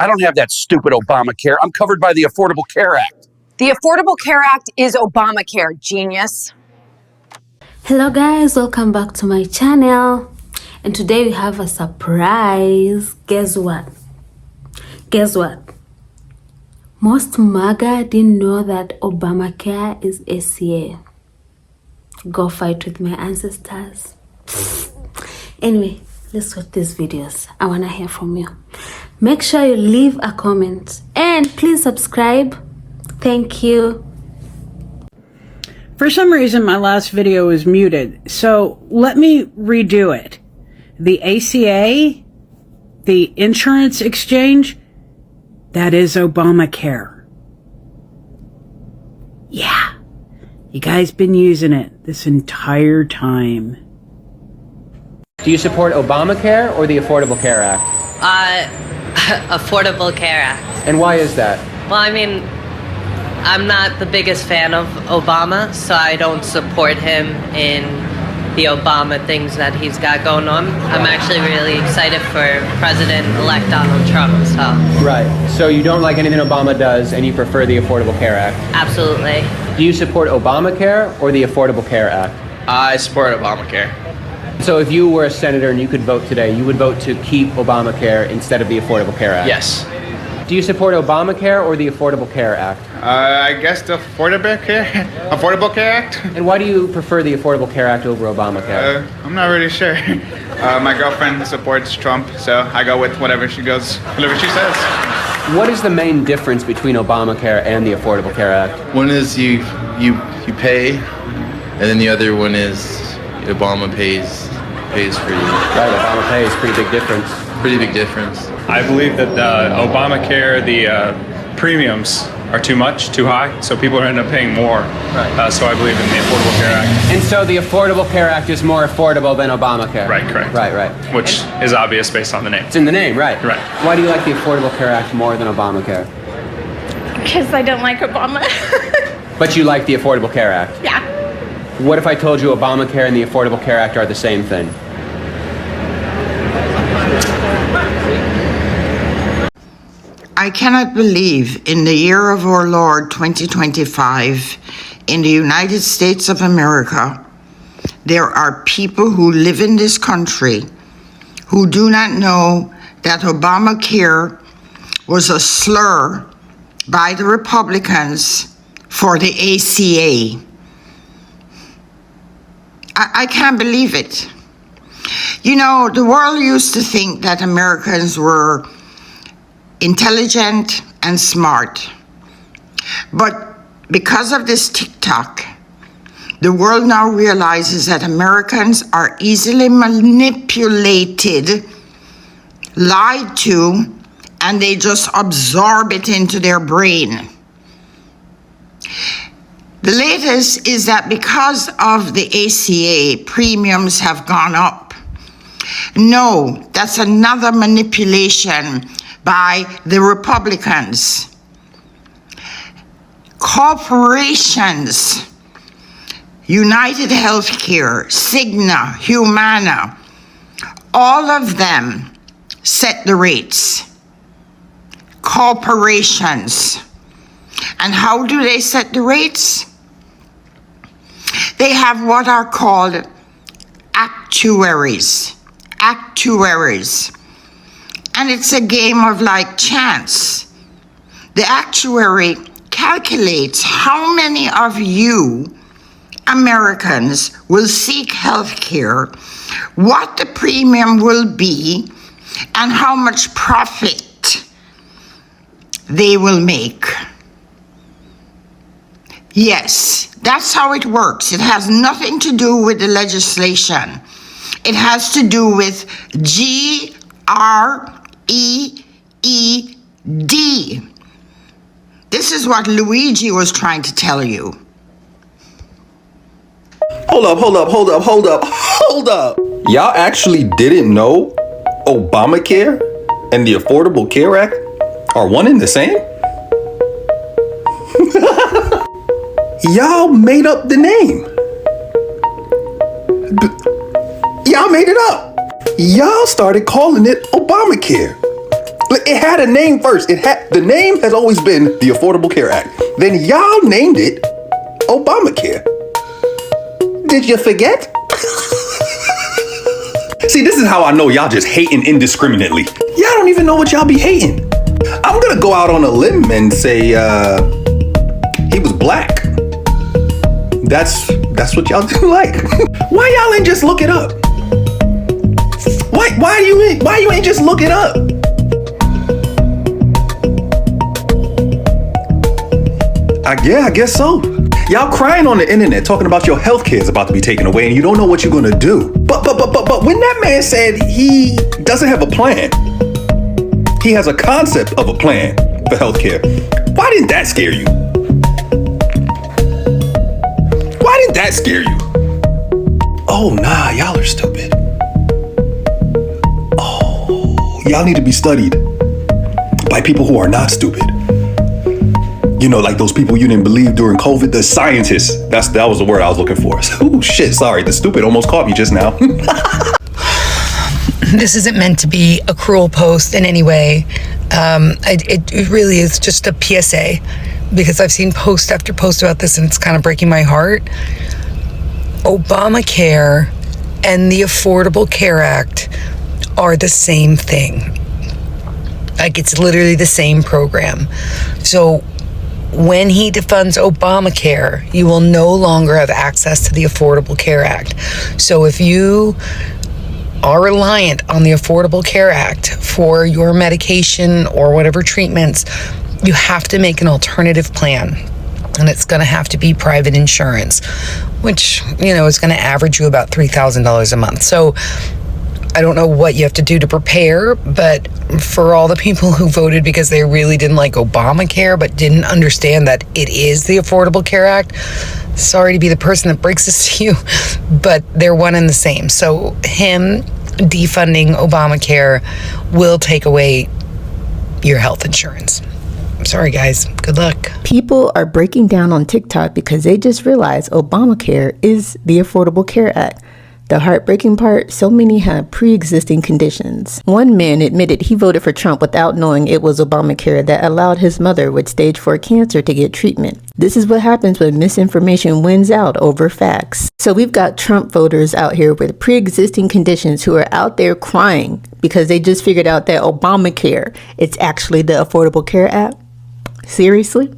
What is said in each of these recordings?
I don't have that stupid Obamacare. I'm covered by the Affordable Care Act. The Affordable Care Act is Obamacare, genius. Hello guys, welcome back to my channel. And today we have a surprise. Guess what? Most MAGA didn't know that Obamacare is ACA. Go fight with my ancestors. Anyway, let's watch these videos. I want to hear from you. Make sure you leave a comment and please subscribe. Thank you. For some reason, my last video was muted, so let me redo it. The ACA, the insurance exchange, that is Obamacare. Yeah, you guys been using it this entire time. Do you support Obamacare or the Affordable Care Act? Affordable Care Act. And why is that? Well, I mean, I'm not the biggest fan of Obama, so I don't support him in the Obama things that he's got going on. I'm actually really excited for President-elect Donald Trump, so. Right. So you don't like anything Obama does and you prefer the Affordable Care Act? Absolutely. Do you support Obamacare or the Affordable Care Act? I support Obamacare. So if you were a senator and you could vote today, you would vote to keep Obamacare instead of the Affordable Care Act? Yes. Do you support Obamacare or the Affordable Care Act? I guess the Affordable Care Act? And why do you prefer the Affordable Care Act over Obamacare? I'm not really sure. My girlfriend supports Trump, so I go with whatever she says. What is the main difference between Obamacare and the Affordable Care Act? One is you pay, and then the other one is Obama pays for you. Right, Obama pays, pretty big difference. Pretty big difference. I believe that Obamacare, the premiums are too high, so people are ending up paying more. Right. So I believe in the Affordable Care Act. And so the Affordable Care Act is more affordable than Obamacare? Right, correct. Right. Which is obvious based on the name. It's in the name, right. Right. Why do you like the Affordable Care Act more than Obamacare? Because I don't like Obama. But you like the Affordable Care Act? Yeah. What if I told you Obamacare and the Affordable Care Act are the same thing? I cannot believe in the year of our Lord 2025, in the United States of America, there are people who live in this country who do not know that Obamacare was a slur by the Republicans for the ACA. I can't believe it. You know, the world used to think that Americans were intelligent and smart. But because of this TikTok, the world now realizes that Americans are easily manipulated, lied to, and they just absorb it into their brain. The latest is that because of the ACA, premiums have gone up. No, that's another manipulation by the Republicans. Corporations, United Healthcare, Cigna, Humana, all of them set the rates. Corporations. And how do they set the rates? They have what are called actuaries. And it's a game of like chance. The actuary calculates how many of you Americans will seek health care, what the premium will be, and how much profit they will make. Yes, that's how it works. It has nothing to do with the legislation. It has to do with GREED. This is what Luigi was trying to tell you. Hold up. Y'all actually didn't know Obamacare and the Affordable Care Act are one and the same? Y'all made up the name. Y'all made it up. Y'all started calling it Obamacare. It had a name first. The name has always been the Affordable Care Act. Then y'all named it Obamacare. Did you forget? See, this is how I know y'all just hating indiscriminately. Y'all don't even know what y'all be hating. I'm gonna go out on a limb and say he was black. That's what y'all do like. Why y'all ain't just look it up? Why you ain't just look it up? I guess so. Y'all crying on the internet talking about your health care is about to be taken away and you don't know what you're gonna do. But when that man said he doesn't have a plan, he has a concept of a plan for health care. Why didn't that scare you? Why didn't that scare you? Oh, nah, y'all are stupid. Oh, y'all need to be studied by people who are not stupid. You know, like those people you didn't believe during COVID, the scientists. That was the word I was looking for. Oh shit, sorry, the stupid almost caught me just now. This isn't meant to be a cruel post in any way. It really is just a PSA, because I've seen post after post about this and it's kind of breaking my heart. Obamacare and the Affordable Care Act are the same thing. Like, it's literally the same program. So when he defunds Obamacare, you will no longer have access to the Affordable Care Act. So if you are reliant on the Affordable Care Act for your medication or whatever treatments, you have to make an alternative plan. And it's going to have to be private insurance, which, you know, is going to average you about $3,000 a month. So I don't know what you have to do to prepare, but for all the people who voted because they really didn't like Obamacare but didn't understand that it is the Affordable Care Act, sorry to be the person that breaks this to you, but they're one and the same. So him defunding Obamacare will take away your health insurance. Sorry, guys. Good luck. People are breaking down on TikTok because they just realized Obamacare is the Affordable Care Act. The heartbreaking part, so many have pre-existing conditions. One man admitted he voted for Trump without knowing it was Obamacare that allowed his mother with stage 4 cancer to get treatment. This is what happens when misinformation wins out over facts. So we've got Trump voters out here with pre-existing conditions who are out there crying because they just figured out that Obamacare, it's actually the Affordable Care Act. Seriously?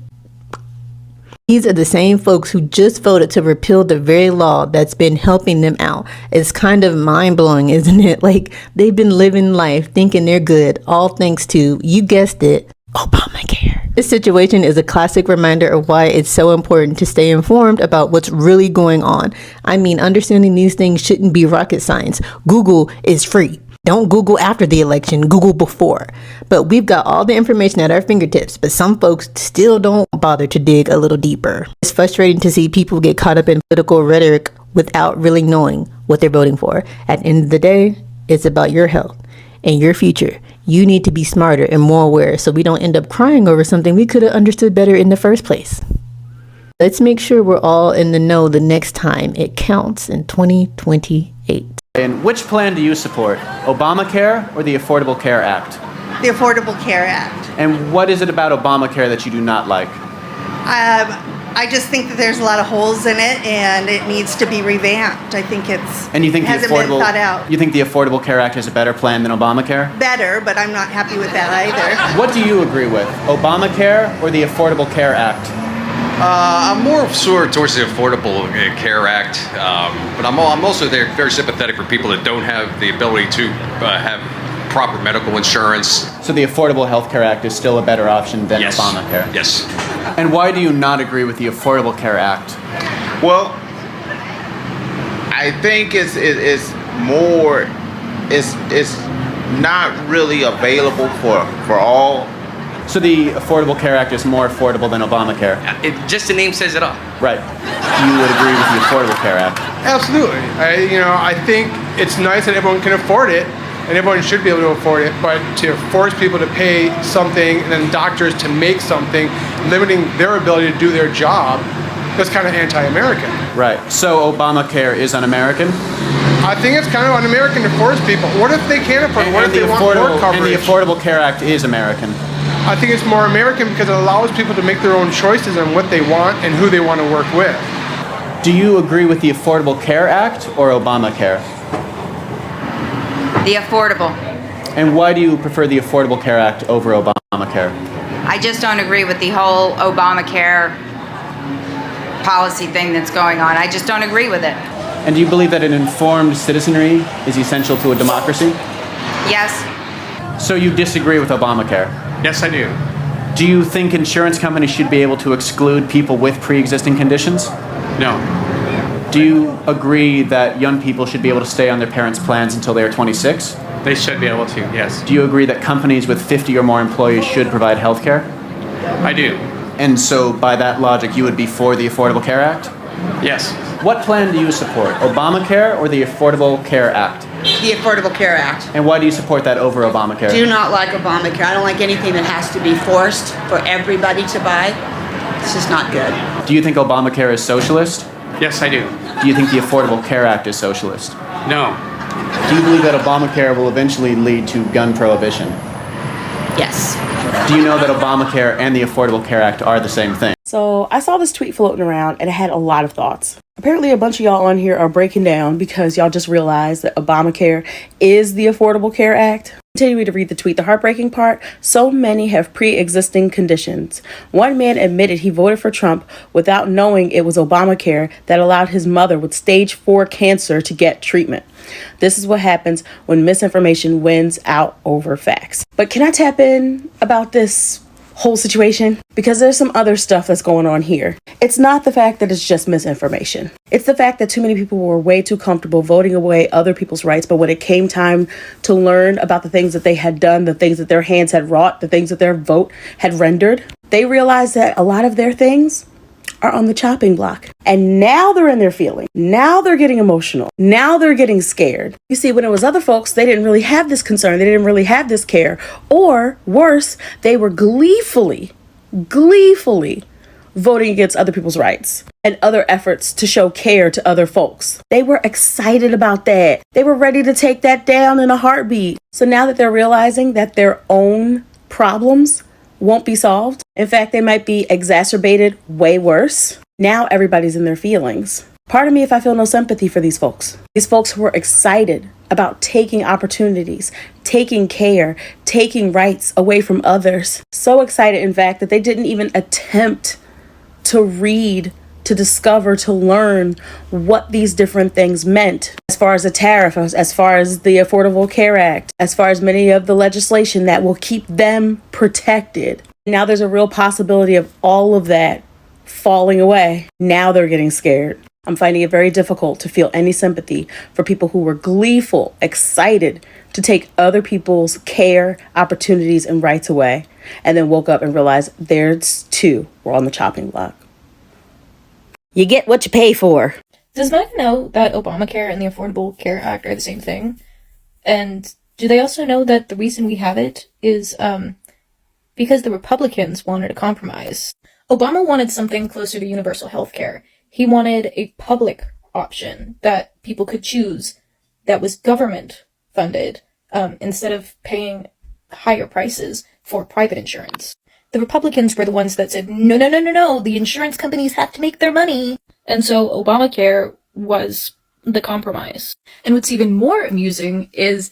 These are the same folks who just voted to repeal the very law that's been helping them out. It's kind of mind-blowing, isn't it? Like, they've been living life thinking they're good, all thanks to, you guessed it, Obamacare. This situation is a classic reminder of why it's so important to stay informed about what's really going on. I mean, understanding these things shouldn't be rocket science. Google is free. Don't Google after the election, Google before. But we've got all the information at our fingertips, but some folks still don't bother to dig a little deeper. It's frustrating to see people get caught up in political rhetoric without really knowing what they're voting for. At the end of the day, it's about your health and your future. You need to be smarter and more aware so we don't end up crying over something we could have understood better in the first place. Let's make sure we're all in the know the next time it counts in 2028. And which plan do you support, Obamacare or the Affordable Care Act? The Affordable Care Act. And what is it about Obamacare that you do not like? I just think that there's a lot of holes in it and it needs to be revamped. I think and you think hasn't been thought out. You think the Affordable Care Act is a better plan than Obamacare? Better, but I'm not happy with that either. What do you agree with, Obamacare or the Affordable Care Act? I'm more sort of towards the Affordable Care Act, but I'm also very sympathetic for people that don't have the ability to have proper medical insurance. So the Affordable Health Care Act is still a better option than Yes. Obamacare? Yes. And why do you not agree with the Affordable Care Act? Well, I think it's not really available for all. So the Affordable Care Act is more affordable than Obamacare? Just the name says it all. Right. You would agree with the Affordable Care Act? Absolutely. I think it's nice that everyone can afford it, and everyone should be able to afford it, but to force people to pay something and then doctors to make something, limiting their ability to do their job, that's kind of anti-American. Right. So Obamacare is un-American? I think it's kind of un-American to force people. What if they can't afford it? What if they want more coverage? And the Affordable Care Act is American. I think it's more American because it allows people to make their own choices on what they want and who they want to work with. Do you agree with the Affordable Care Act or Obamacare? The affordable. And why do you prefer the Affordable Care Act over Obamacare? I just don't agree with the whole Obamacare policy thing that's going on. I just don't agree with it. And do you believe that an informed citizenry is essential to a democracy? Yes. So you disagree with Obamacare? Yes, I do. Do you think insurance companies should be able to exclude people with pre-existing conditions? No. Do you agree that young people should be able to stay on their parents' plans until they are 26? They should be able to, yes. Do you agree that companies with 50 or more employees should provide health care? I do. And so by that logic, you would be for the Affordable Care Act? Yes. What plan do you support, Obamacare or the Affordable Care Act? The Affordable Care Act. And why do you support that over Obamacare? Do not like Obamacare. I don't like anything that has to be forced for everybody to buy. It's just not good. Do you think Obamacare is socialist? Yes, I do. Do you think the Affordable Care Act is socialist? No. Do you believe that Obamacare will eventually lead to gun prohibition? Yes. Do you know that Obamacare and the Affordable Care Act are the same thing? So I saw this tweet floating around and it had a lot of thoughts. Apparently a bunch of y'all on here are breaking down because y'all just realized that Obamacare is the Affordable Care Act. Continue to read the tweet. The heartbreaking part, so many have pre-existing conditions. One man admitted he voted for Trump without knowing it was Obamacare that allowed his mother with stage 4 cancer to get treatment. This is what happens when misinformation wins out over facts. But can I tap in about this whole situation? Because there's some other stuff that's going on here. It's not the fact that it's just misinformation. It's the fact that too many people were way too comfortable voting away other people's rights. But when it came time to learn about the things that they had done, the things that their hands had wrought, the things that their vote had rendered, they realized that a lot of their things are on the chopping block. And now they're in their feelings. Now they're getting emotional. Now they're getting scared. You see, when it was other folks, they didn't really have this concern. They didn't really have this care. Or worse, they were gleefully voting against other people's rights and other efforts to show care to other folks. They were excited about that. They were ready to take that down in a heartbeat. So now that they're realizing that their own problems won't be solved, in fact, they might be exacerbated way worse, now everybody's in their feelings. Pardon me if I feel no sympathy for these folks. These folks who were excited about taking opportunities, taking care, taking rights away from others. So excited, in fact, that they didn't even attempt to read, to discover, to learn what these different things meant. As far as the tariff, as far as the Affordable Care Act, as far as many of the legislation that will keep them protected. Now there's a real possibility of all of that falling away. Now they're getting scared. I'm finding it very difficult to feel any sympathy for people who were gleeful, excited to take other people's care, opportunities, and rights away, and then woke up and realized theirs too were on the chopping block. You get what you pay for. Does MAGA know that Obamacare and the Affordable Care Act are the same thing? And do they also know that the reason we have it is because the Republicans wanted a compromise? Obama wanted something closer to universal health care. He wanted a public option that people could choose that was government funded instead of paying higher prices for private insurance. The Republicans were the ones that said, no, the insurance companies have to make their money. And so Obamacare was the compromise. And what's even more amusing is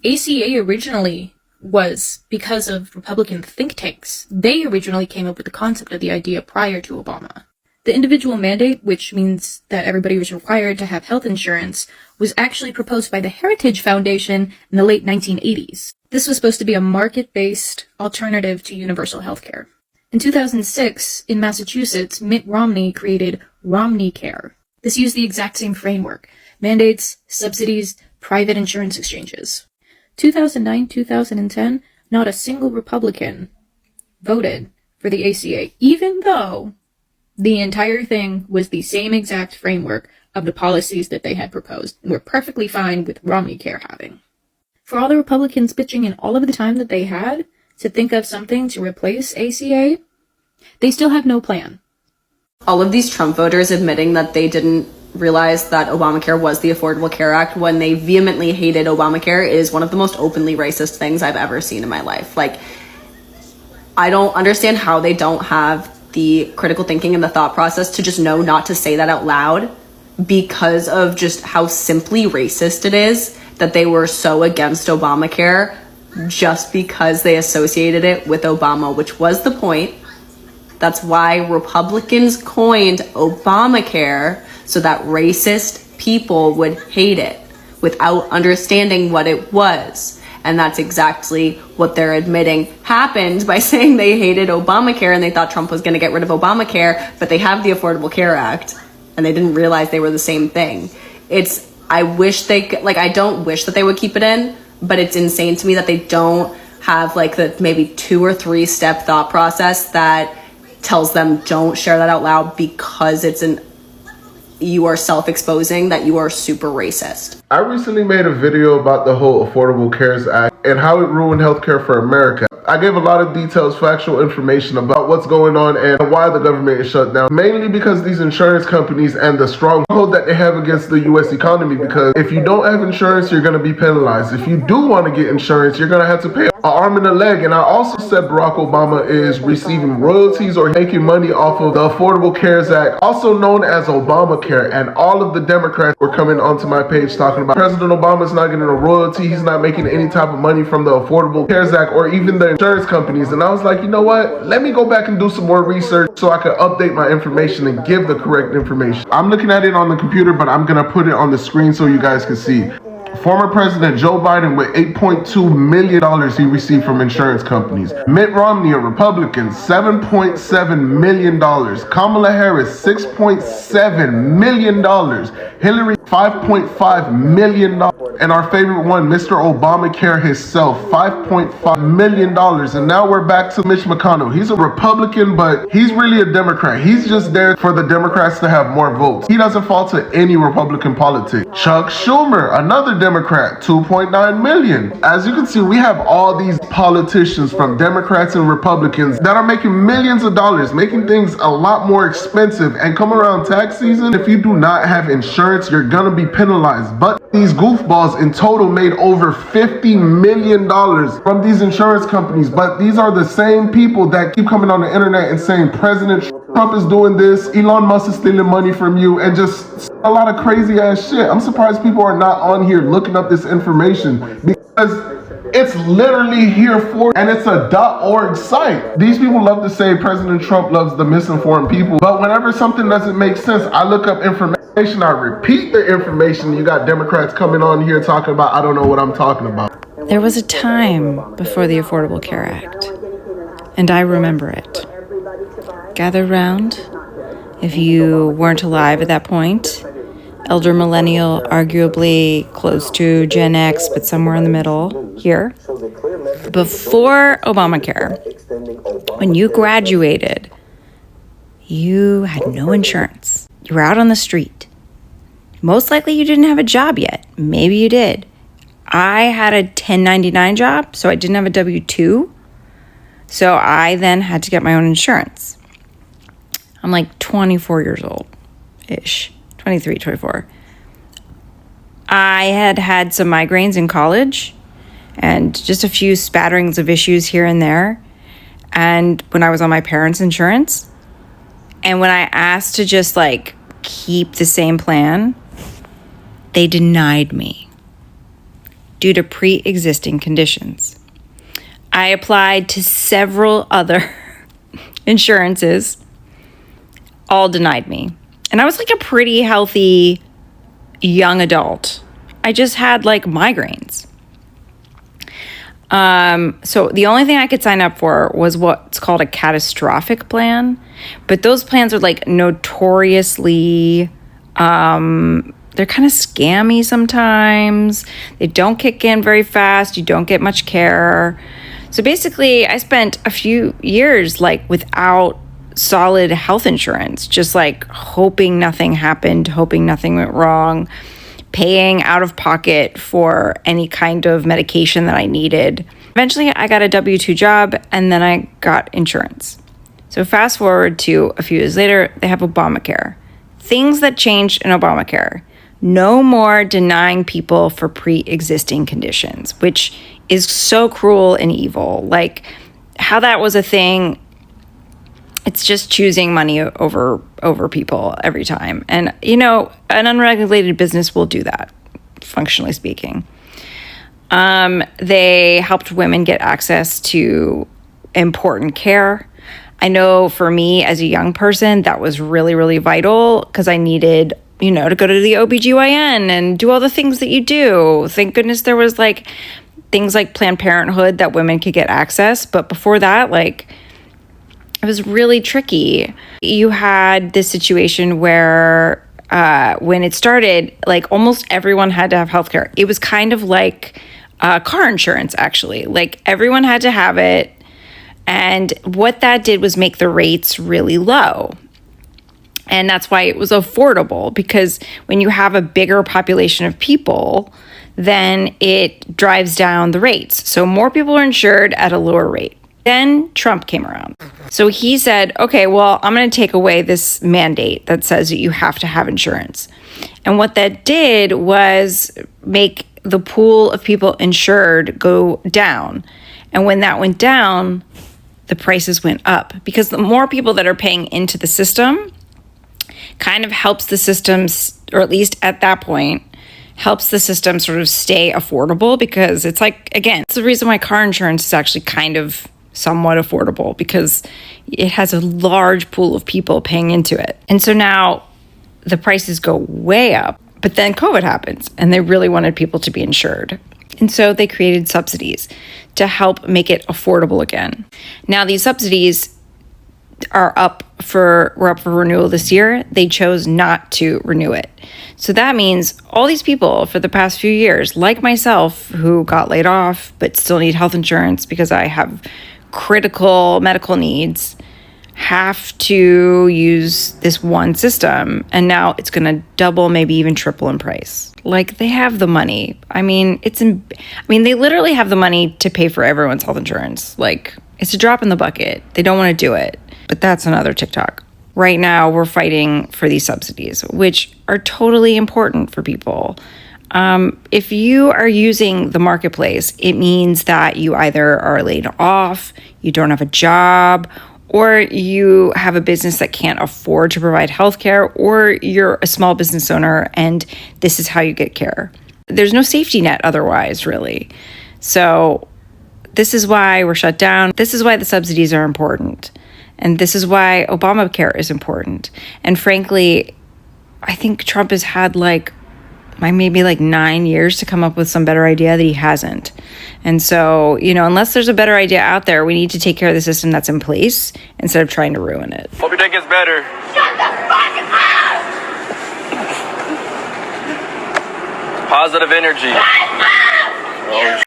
ACA originally was because of Republican think tanks. They originally came up with the concept of the idea prior to Obama. The individual mandate, which means that everybody was required to have health insurance, was actually proposed by the Heritage Foundation in the late 1980s. This was supposed to be a market-based alternative to universal health care. In 2006, in Massachusetts, Mitt Romney created Romney Care. This used the exact same framework: mandates, subsidies, private insurance exchanges. 2009-2010, not a single Republican voted for the ACA, even though the entire thing was the same exact framework of the policies that they had proposed, and were perfectly fine with Romney Care having. For all the Republicans bitching and all of the time that they had to think of something to replace ACA, they still have no plan. All of these Trump voters admitting that they didn't realize that Obamacare was the Affordable Care Act when they vehemently hated Obamacare is one of the most openly racist things I've ever seen in my life. Like, I don't understand how they don't have the critical thinking and the thought process to just know not to say that out loud, because of just how simply racist it is that they were so against Obamacare just because they associated it with Obama, which was the point. That's why Republicans coined Obamacare, so that racist people would hate it without understanding what it was. And that's exactly what they're admitting happened by saying they hated Obamacare and they thought Trump was going to get rid of Obamacare, but they have the Affordable Care Act and they didn't realize they were the same thing. I don't wish that they would keep it in, but it's insane to me that they don't have like the maybe 2 or 3 step thought process that tells them don't share that out loud, because you are self-exposing that you are super racist. I recently made a video about the whole Affordable Cares Act and how it ruined healthcare for America. I gave a lot of details, factual information about what's going on and why the government is shut down. Mainly because these insurance companies and the stronghold that they have against the U.S. economy, because if you don't have insurance, you're going to be penalized. If you do want to get insurance, you're going to have to pay an arm and a leg. And I also said Barack Obama is receiving royalties or making money off of the Affordable Cares Act, also known as Obamacare. And all of the Democrats were coming onto my page talking about President Obama's not getting a royalty. He's not making any type of money from the Affordable Cares Act or even the insurance companies. And I was like, you know what? Let me go back and do some more research so I can update my information and give the correct information. I'm looking at it on the computer, but I'm going to put it on the screen so you guys can see. Former President Joe Biden with $8.2 million he received from insurance companies. Mitt Romney, a Republican, $7.7 million. Kamala Harris, $6.7 million. Hillary, $5.5 million. And our favorite one, Mr. Obamacare himself, $5.5 million. And now we're back to Mitch McConnell. He's a Republican, but he's really a Democrat. He's just there for the Democrats to have more votes. He doesn't fall to any Republican politics. Chuck Schumer, another Democrat, $2.9 million. As you can see, we have all these politicians from Democrats and Republicans that are making millions of dollars, making things a lot more expensive. And come around tax season, if you do not have insurance, you're gonna be penalized. But these goofballs in total made over $50 million from these insurance companies. But these are the same people that keep coming on the internet and saying President Trump is doing this, Elon Musk is stealing money from you, and just a lot of crazy ass shit. I'm surprised people are not on here looking up this information, because it's literally here for, and it's a .org site. These people love to say President Trump loves the misinformed people, but whenever something doesn't make sense, I look up information, I repeat the information. You got Democrats coming on here talking about, I don't know what I'm talking about. There was a time before the Affordable Care Act, and I remember it. Gather round, if you weren't alive at that point, elder millennial, arguably close to Gen X, but somewhere in the middle here. Before Obamacare, when you graduated, you had no insurance. You were out on the street. Most likely you didn't have a job yet. Maybe you did. I had a 1099 job, so I didn't have a W-2. So I then had to get my own insurance. I'm like 24 years old-ish, 23, 24. I had had some migraines in college and just a few spatterings of issues here and there. And when I was on my parents' insurance, and when I asked to just like keep the same plan, they denied me due to pre-existing conditions. I applied to several other insurances, all denied me. And I was like a pretty healthy young adult. I just had like migraines. So the only thing I could sign up for was what's called a catastrophic plan. But those plans are like notoriously, they're kind of scammy sometimes. They don't kick in very fast. You don't get much care. So basically I spent a few years like without solid health insurance, just like hoping nothing happened, hoping nothing went wrong, paying out of pocket for any kind of medication that I needed. Eventually I got a W-2 job and then I got insurance. So fast forward to a few years later, they have Obamacare. things that changed in Obamacare. No more denying people for pre-existing conditions, which is so cruel and evil. Like how that was a thing, it's just choosing money over people every time. And, you know, an unregulated business will do that, functionally speaking. They helped women get access to important care. I know for me as a young person, that was really, really vital because I needed, you know, to go to the OBGYN and do all the things that you do. Thank goodness there was like things like Planned Parenthood that women could get access. But before that, like, it was really tricky. You had this situation where when it started, like almost everyone had to have healthcare. It was kind of like car insurance, actually. Like everyone had to have it. And what that did was make the rates really low. And that's why it was affordable, because when you have a bigger population of people, then it drives down the rates. So more people are insured at a lower rate. Then Trump came around. So he said, okay, well, I'm going to take away this mandate that says that you have to have insurance. And what that did was make the pool of people insured go down. And when that went down, the prices went up, because the more people that are paying into the system kind of helps the systems, or at least at that point, helps the system sort of stay affordable, because it's like, again, it's the reason why car insurance is actually kind of somewhat affordable, because it has a large pool of people paying into it. And so now the prices go way up, but then COVID happens and they really wanted people to be insured. And so they created subsidies to help make it affordable again. Now these subsidies were up for renewal this year. They chose not to renew it. So that means all these people for the past few years, like myself, who got laid off but still need health insurance because I have critical medical needs, have to use this one system. And now it's going to double, maybe even triple in price. Like, they have the money. I mean, they literally have the money to pay for everyone's health insurance. Like, it's a drop in the bucket. They don't want to do it. But that's another TikTok. Right now, we're fighting for these subsidies, which are totally important for people. If you are using the marketplace, it means that you either are laid off, you don't have a job, or you have a business that can't afford to provide healthcare, or you're a small business owner and this is how you get care. There's no safety net otherwise, really. So this is why we're shut down. This is why the subsidies are important. And this is why Obamacare is important. And frankly, I think Trump has had maybe 9 years to come up with some better idea that he hasn't. And so, unless there's a better idea out there, we need to take care of the system that's in place instead of trying to ruin it. Hope your day gets better. Shut the fuck up! Positive energy. Oh,